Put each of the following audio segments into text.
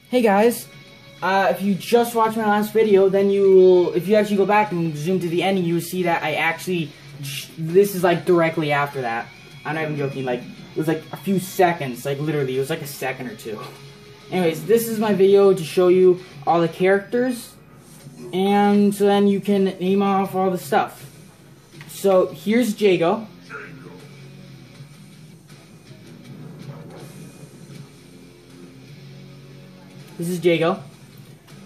Hey guys, if you just watched my last video, then you will, if you actually go back and zoom to the ending, you will see that I actually, this is like directly after that. I'm not even joking, like, it was like a few seconds, like literally, it was like a second or two. Anyways, this is my video to show you all the characters, and so then you can name off all the stuff. So, here's Jago. This is Jago.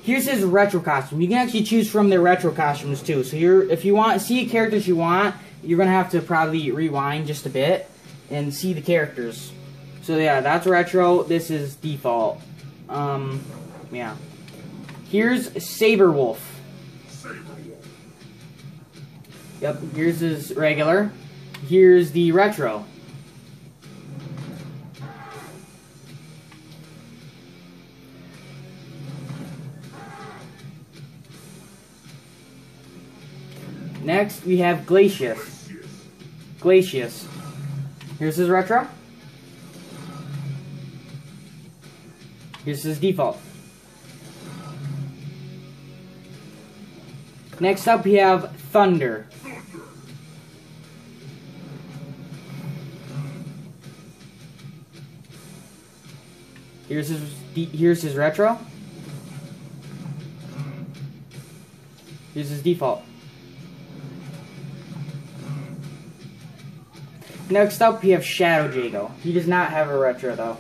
Here's his retro costume. You can actually choose from their retro costumes too. So if you want to see characters you want, you're gonna have to probably rewind just a bit and see the characters. So yeah, that's retro. This is default. Yeah. Here's SABREWULF. Yep. Here's his regular. Here's the retro. Next, we have GLACIUS. GLACIUS. Here's his retro. Here's his default. Next up, we have Thunder. Here's his retro. Here's his default. Next up, we have Shadow Jago. He does not have a retro, though.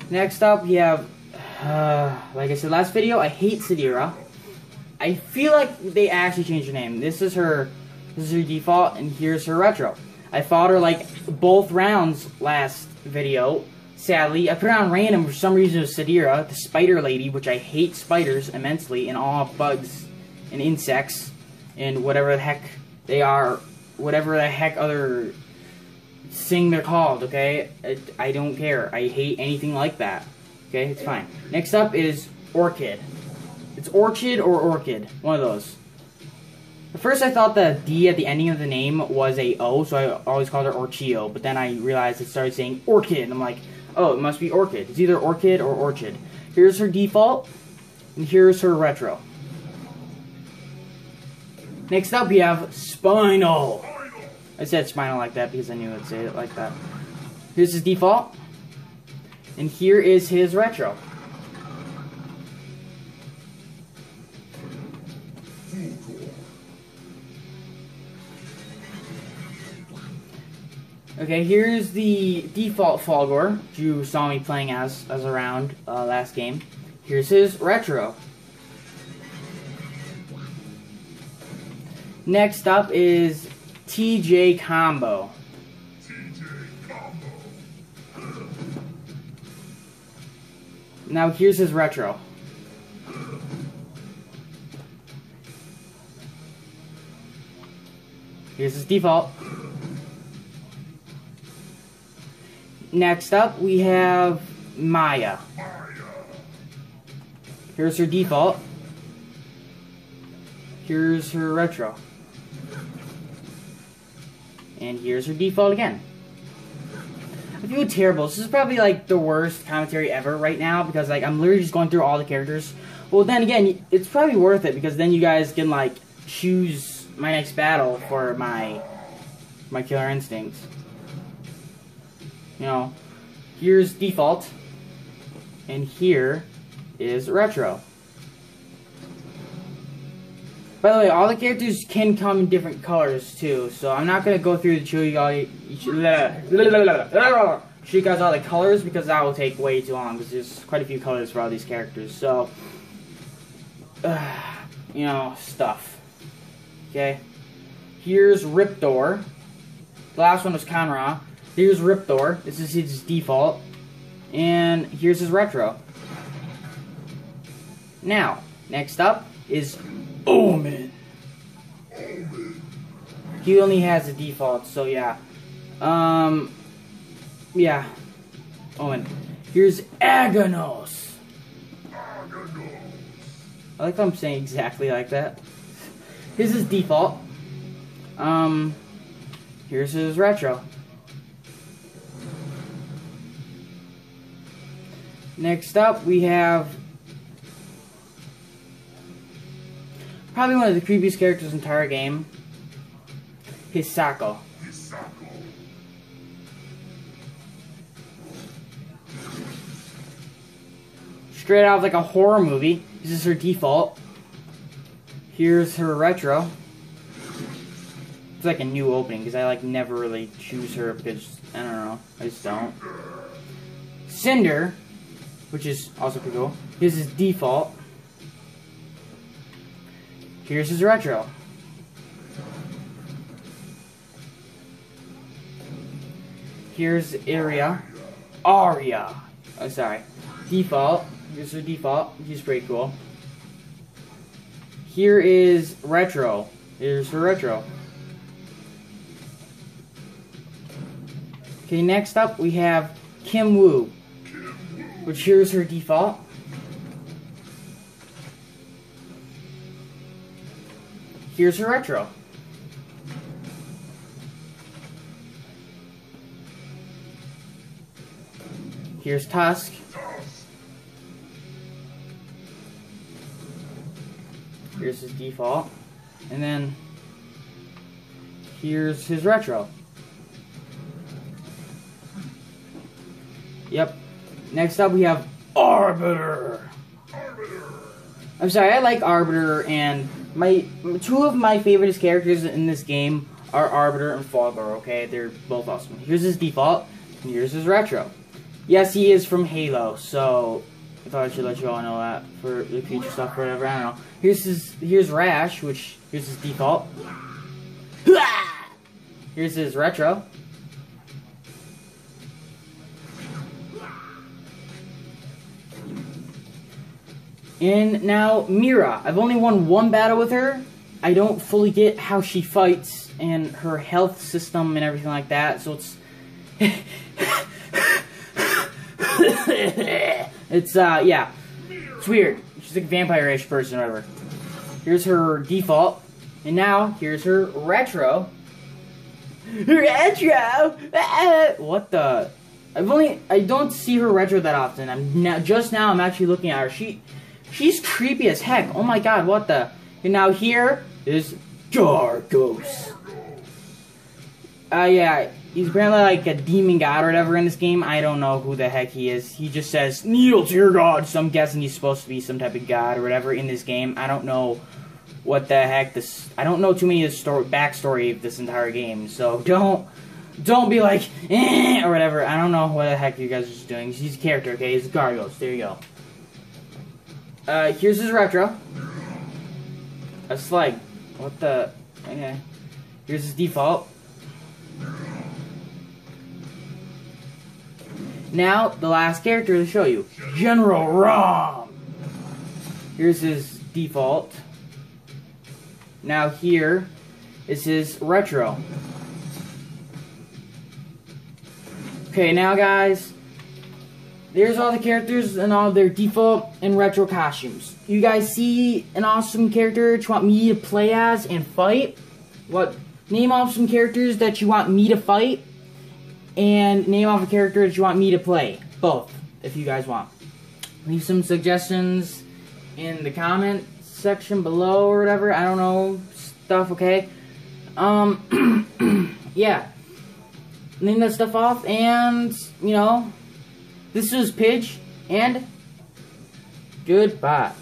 Next up, we have, like I said last video, I hate CINDER. I feel like they actually changed her name. This is her default, and here's her retro. I fought her like both rounds last video. Sadly, I put it on random for some reason with CINDER, the spider lady, which I hate spiders immensely, and all bugs and insects and whatever the heck they are, whatever the heck other thing they're called, okay? I don't care. I hate anything like that. Okay, it's fine. Next up is ORCHID. It's ORCHID or ORCHID. One of those. At first I thought the D at the ending of the name was a O, so I always called her Orchio, but then I realized it started saying ORCHID, and I'm like, oh, it must be ORCHID. It's either ORCHID or ORCHID. Here's her default, and here's her retro. Next up, we have Spinal. I said Spinal like that because I knew I'd say it like that. Here's his default. And here is his retro. Okay, here's the default FULGORE, which you saw me playing as around last game. Here's his retro. Next up is TJ Combo. Now here's his retro. Here's his default. Next up we have MAYE. Here's her default. Here's her retro. And here's her default again. I feel terrible. This is probably like the worst commentary ever right now because like I'm literally just going through all the characters. Well, then again, it's probably worth it because then you guys can like choose my next battle for my killer instincts. You know, here's default, and here is retro. By the way, all the characters can come in different colors too, so I'm not gonna go through to show you guys all the colors because that will take way too long because there's quite a few colors for all these characters. So, you know, stuff. Okay, here's Riptor. The last one was Conra. Here's Riptor. This is his default, and here's his retro. Now, next up is Omen. He only has a default, so yeah. Yeah. Omen. Here's Agonos. I like how I'm saying exactly like that. Here's his default. Here's his retro. Next up, we have probably one of the creepiest characters in the entire game, Hisako. Straight out of like a horror movie. This is her default. Here's her retro. It's like a new opening because I like never really choose her because I don't know. I just don't. Cinder, which is also pretty cool. Here's his default. Here's his retro. Here's Aria. Oh, sorry. Default. Here's her default. She's pretty cool. Here is retro. Here's her retro. Okay, next up we have Kim Woo, which here's her default. Here's her retro. Here's Tusk. Here's his default. And then here's his retro. Yep. Next up we have Arbiter. I'm sorry, I like Arbiter, and two of my favorite characters in this game are Arbiter and Fulgore, okay? They're both awesome. Here's his default, and here's his retro. Yes, he is from Halo, so I thought I should let you all know that for the future stuff or whatever, I don't know. Here's Rash, which here's his default. Here's his retro. And now Mira. I've only won one battle with her. I don't fully get how she fights and her health system and everything like that, so it's yeah. It's weird. She's like a vampire-ish person or whatever. Here's her default. And now, here's her retro. Retro! What the? I don't see her retro that often. I'm actually looking at her. She's creepy as heck. Oh my god, what the? And now here is GARGOS. Yeah, he's apparently like a demon god or whatever in this game. I don't know who the heck he is. He just says, "Kneel to your god," so I'm guessing he's supposed to be some type of god or whatever in this game. I don't know what the heck this... I don't know too many of the backstory of this entire game, so don't be like, eh, or whatever. I don't know what the heck you guys are just doing. He's a character, okay? He's GARGOS. There you go. Here's his retro. A Slag. What the... Okay. Here's his default. Now, the last character to show you. General RAAM. Here's his default. Now here is his retro. Okay, now guys, there's all the characters and all their default and retro costumes. You guys see an awesome character that you want me to play as and fight? Name off some characters that you want me to fight, and name off a character that you want me to play. Both, if you guys want. Leave some suggestions in the comment section below or whatever. I don't know, stuff, okay? Yeah. Name that stuff off, and, you know, this is Pidge, and goodbye.